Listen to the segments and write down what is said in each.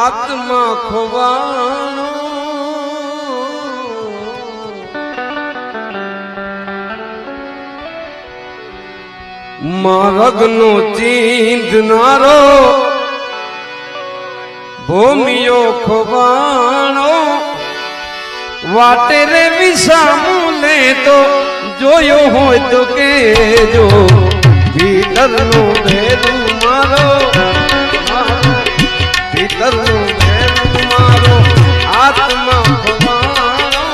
आत्मा खोवाणो मार्गनो चींधनारो भूमियो खोवाणो वाटे रे विसामू ले तो जोयो होय तो केजो भीतरनो भेरू मारो भीतरनो भेरू मारो आत्मा खोवाणो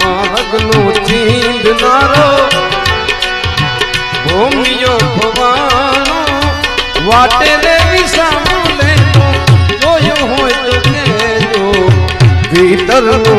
मार्गनो चींधनारो भूमियो खोवाणो वाटे रे विसामू ले तो जोयो होय तो केजो भीतरनो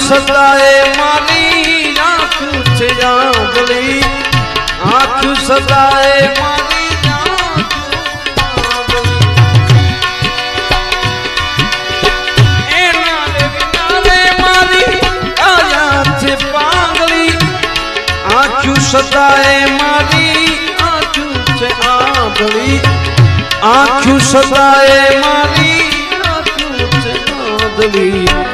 सदाए मारी आँखू से आंगली आँखू सदाए मारी आँखू सदाए मारी आँखू से आंगली आँखू सदाए मारी आँखू से आंगली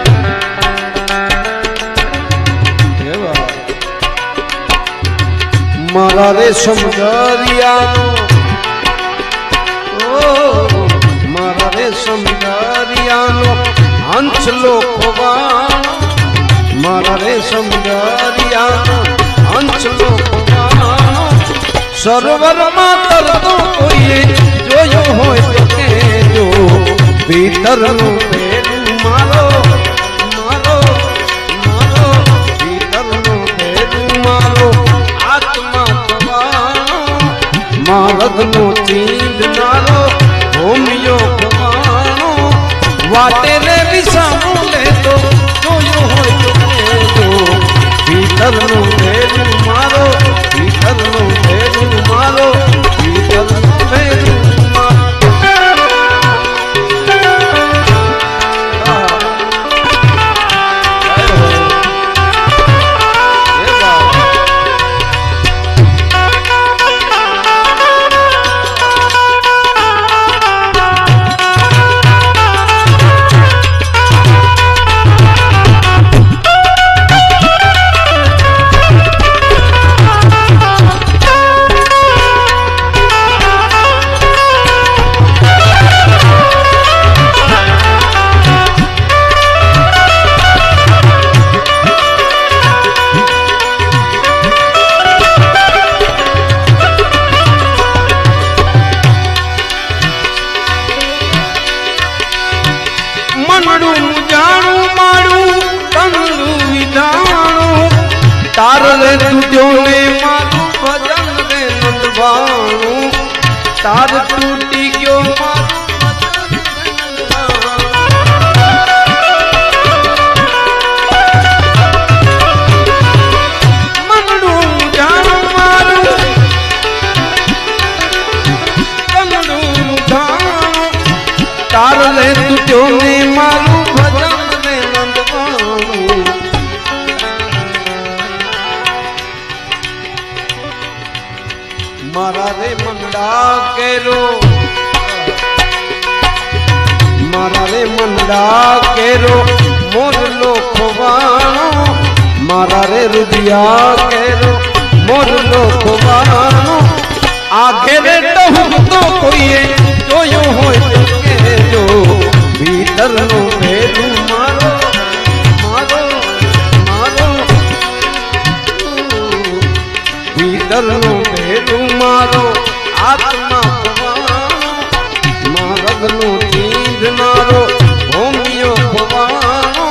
मारा रे समझारियानो ओ मारा रे समझारियानो हंसलो खोवाणो मारा रे समझारियानो हंसलो खोवाणो सरोवर मातर तो कोई जोयो होय तो केजो भीतरनो भेरू मारो मारो मारो भीतरनो भेरू मारो मार्गनो चींधनारो भूमियो खोवाणो वाटे रे विसामू ले तो जोयो होय तो केजो भीतरनो भेरू मारो भीतरनो भेरू मारो भीतरनो भेरू तारे तुझो ने मारू भजन रे नंदवाणू तार टूटी गयो मारू मनडू जाणू मारू कनडू जाणू तारे तुझो ने मारू भजन रे नंदवाणू मारा रे मंडा केरो मारा रे मंडा केरो मोर लो खोवाणो मारा रे रुदिया केरो मोर लो खोवाणो आगे रे टहु तो कोई जोयो होय तो केजो भीतरनो भेरू मारो मारो मारो भीतरनो भेरू मारो आत्मा खोवाणो मार्गनो चींधनारो भूमियो खोवाणो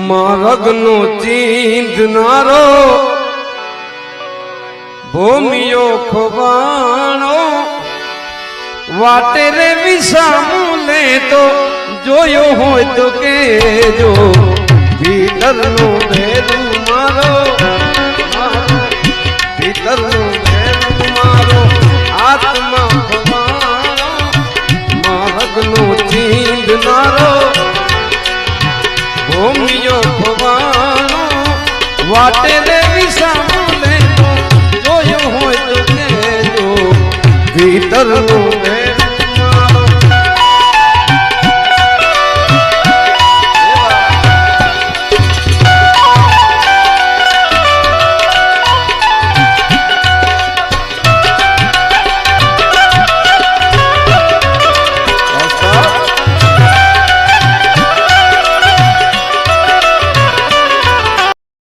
માર્ગનો ચીંધનારો ભૂમિયો ખોબાણો વાટે રે વિસામુલે તો જોયો હોય તો કેજો ભીતરનું ભેરું મારો ભીતરનું ભેરું મારો આત્મા ખોબાણો માર્ગનો ચીંધનારો ભૂમિયો ખોબાણો વાટે રે વિસામુલે તો જોયો હોય તો કેજો ભીતરનું